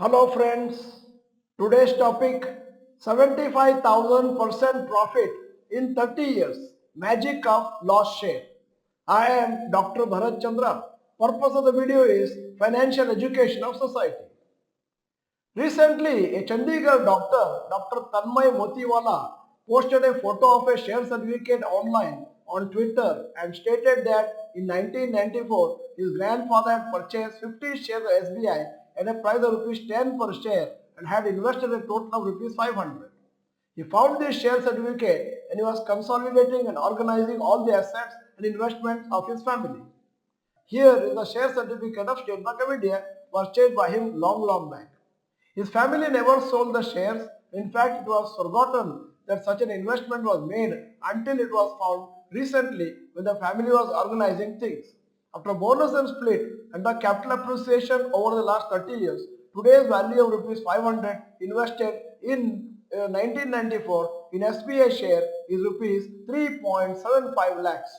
Hello friends, today's topic 75,000% profit in 30 years, magic of lost share. I am Dr. Bharath Chandra. Purpose of the video is financial education of society. Recently, a Chandigarh doctor, Dr. Tanmay Motiwala, posted a photo of a share certificate online on Twitter and stated that in 1994, his grandfather had purchased 50 shares of SBI at a price of rupees 10 per share and had invested a total of rupees 500. He found this share certificate and he was consolidating and organizing all the assets and investments of his family. Here is the share certificate of State Bank of India purchased by him long back. His family never sold the shares. In fact, it was forgotten that such an investment was made until it was found recently when the family was organizing things. After bonus and split and the capital appreciation over the last 30 years, today's value of rupees 500 invested in 1994 in SBI share is rupees 3.75 lakhs.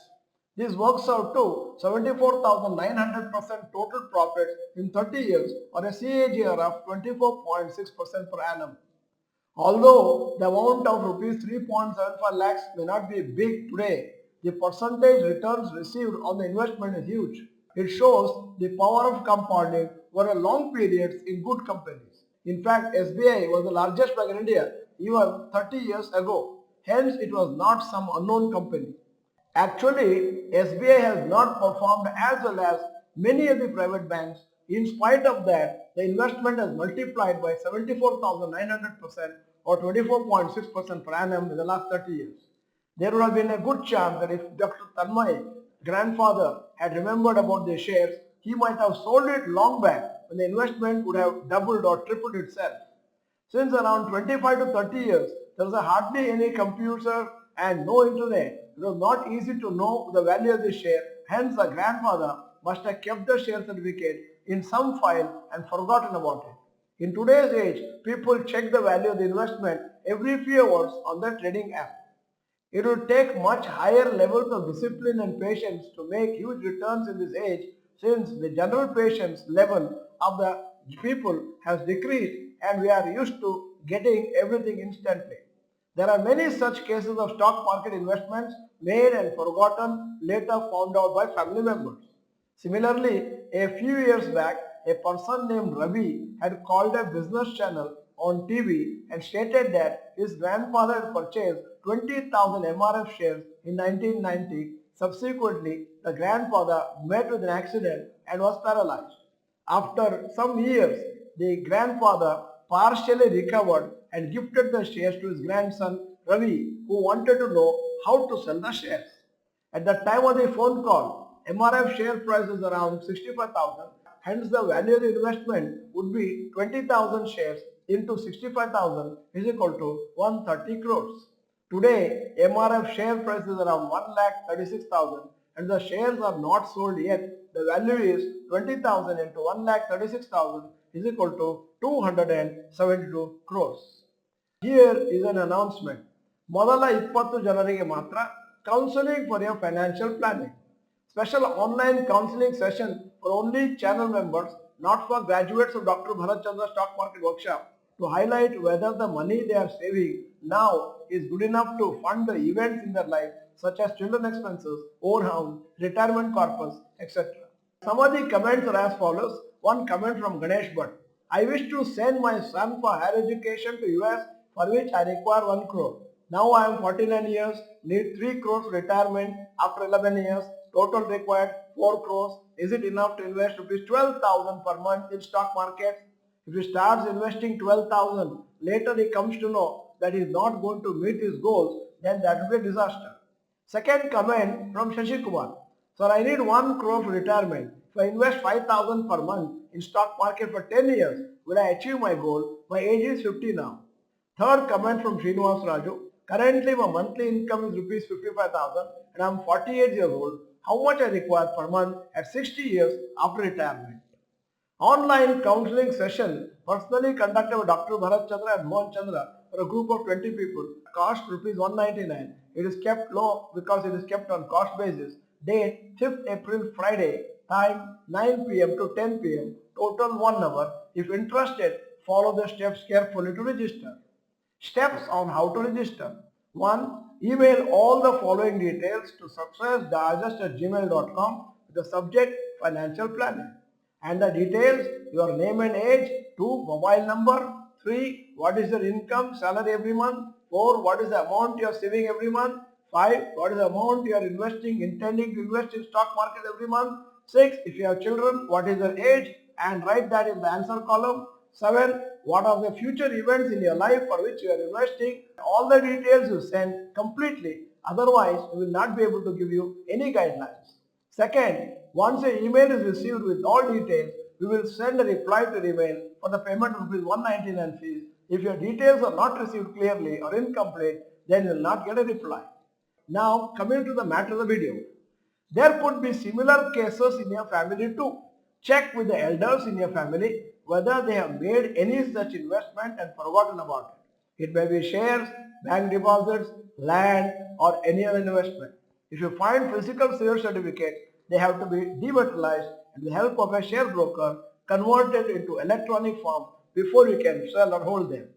This works out to 74,900% total profits in 30 years or a CAGR of 24.6% per annum. Although the amount of rupees 3.75 lakhs may not be big today, the percentage returns received on the investment is huge. It shows the power of compounding over a long periods in good companies. In fact, SBI was the largest bank in India even 30 years ago. Hence, it was not some unknown company. Actually, SBI has not performed as well as many of the private banks. In spite of that, the investment has multiplied by 74,900% or 24.6% per annum in the last 30 years. There would have been a good chance that if Dr. Tanmay, grandfather, had remembered about the shares, he might have sold it long back when the investment would have doubled or tripled itself. Since around 25 to 30 years, there was hardly any computer and no internet. It was not easy to know the value of the share. Hence, the grandfather must have kept the share certificate in some file and forgotten about it. In today's age, people check the value of the investment every few hours on the trading app. It will take much higher levels of discipline and patience to make huge returns in this age since the general patience level of the people has decreased and we are used to getting everything instantly. There are many such cases of stock market investments made and forgotten, later found out by family members. Similarly, a few years back, a person named Ravi had called a business channel on TV and stated that his grandfather had purchased 20,000 MRF shares in 1990. Subsequently, the grandfather met with an accident and was paralyzed. After some years, the grandfather partially recovered and gifted the shares to his grandson Ravi, who wanted to know how to sell the shares. At the time of the phone call, MRF share price is around 65,000. Hence, the value of the investment would be 20,000 shares into 65,000 is equal to 130 crores. Today, MRF share price is around 1,36,000 and the shares are not sold yet. The value is 20,000 into 1,36,000 is equal to 272 crores. Here is an announcement. ಮೊದಲ 20 ಜನರಿಗೆ ಮಾತ್ರ counseling for your financial planning. Special online counseling session for only channel members, not for graduates of Dr. Bharath Chandra Stock Market Workshop, to highlight whether the money they are saving now is good enough to fund the events in their life such as children expenses, overhouse, retirement corpus, etc. Some of the comments are as follows. One comment from Ganesh Bhatt. I wish to send my son for higher education to US for which I require 1 crore. Now I am 49 years, need 3 crores retirement after 11 years, total required 4 crores. Is it enough to invest rupees 12,000 per month in stock markets? If he starts investing 12,000, later he comes to know that he is not going to meet his goals, then that will be a disaster. Second comment from Shashi Kumar. Sir, I need 1 crore for retirement. If I invest 5,000 per month in stock market for 10 years, will I achieve my goal? My age is 50 now. Third comment from Srinivas Raju. Currently, my monthly income is rupees 55,000 and I am 48 years old. How much I require per month at 60 years after retirement? Online counseling session personally conducted by Dr. Bharath Chandra and Rohan Chandra for a group of 20 people. Cost rupees 199. It is kept low because it is kept on cost basis. Date 5th April Friday. Time 9 pm to 10 pm. Total 1 hour. If interested, follow the steps carefully to register. Steps on how to register. 1. Email all the following details to successdigest@gmail.com with the subject financial planning. And the details, your name and age. 2. Mobile number. 3. What is your income, salary every month. 4. What is the amount you are saving every month. 5. What is the amount you are intending to invest in stock market every month. 6. If you have children, what is their age, and write that in the answer column. 7. What are the future events in your life for which you are investing? All the details you send completely, otherwise we will not be able to give you any guidelines. Second, once your email is received with all details, we will send a reply to your email for the payment of ₹199 fees. If your details are not received clearly or incomplete, then you will not get a reply. Now coming to the matter of the video. There could be similar cases in your family too. Check with the elders in your family whether they have made any such investment and forgotten about it. It may be shares, bank deposits, land, or any other investment. If you find physical share certificates, they have to be dematerialized and with the help of a share broker converted into electronic form before you can sell or hold them.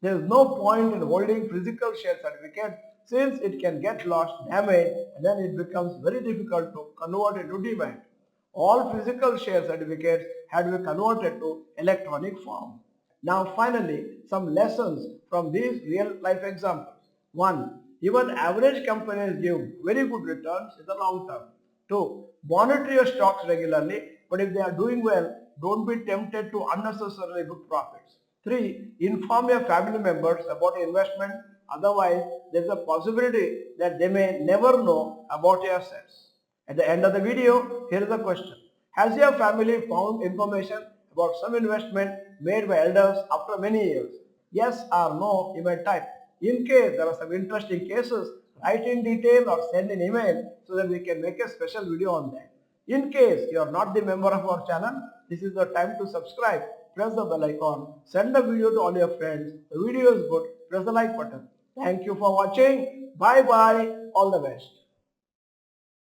There is no point in holding physical share certificate since it can get lost, damaged, and then it becomes very difficult to convert into demat. All physical share certificates had to be converted to electronic form. Now finally, some lessons from these real life examples. 1. Even average companies give very good returns in the long term. 2. Monitor your stocks regularly, but if they are doing well, don't be tempted to unnecessarily book profits. 3. Inform your family members about your investment, otherwise there is a possibility that they may never know about your assets. At the end of the video, here is the question. Has your family found information about some investment made by elders after many years? Yes or no, you may type. In case there are some interesting cases, write in detail or send an email so that we can make a special video on that. In case you are not the member of our channel, this is the time to subscribe. Press the bell icon, send the video to all your friends. The video is good, press the like button. Thank you for watching. Bye bye. All the best.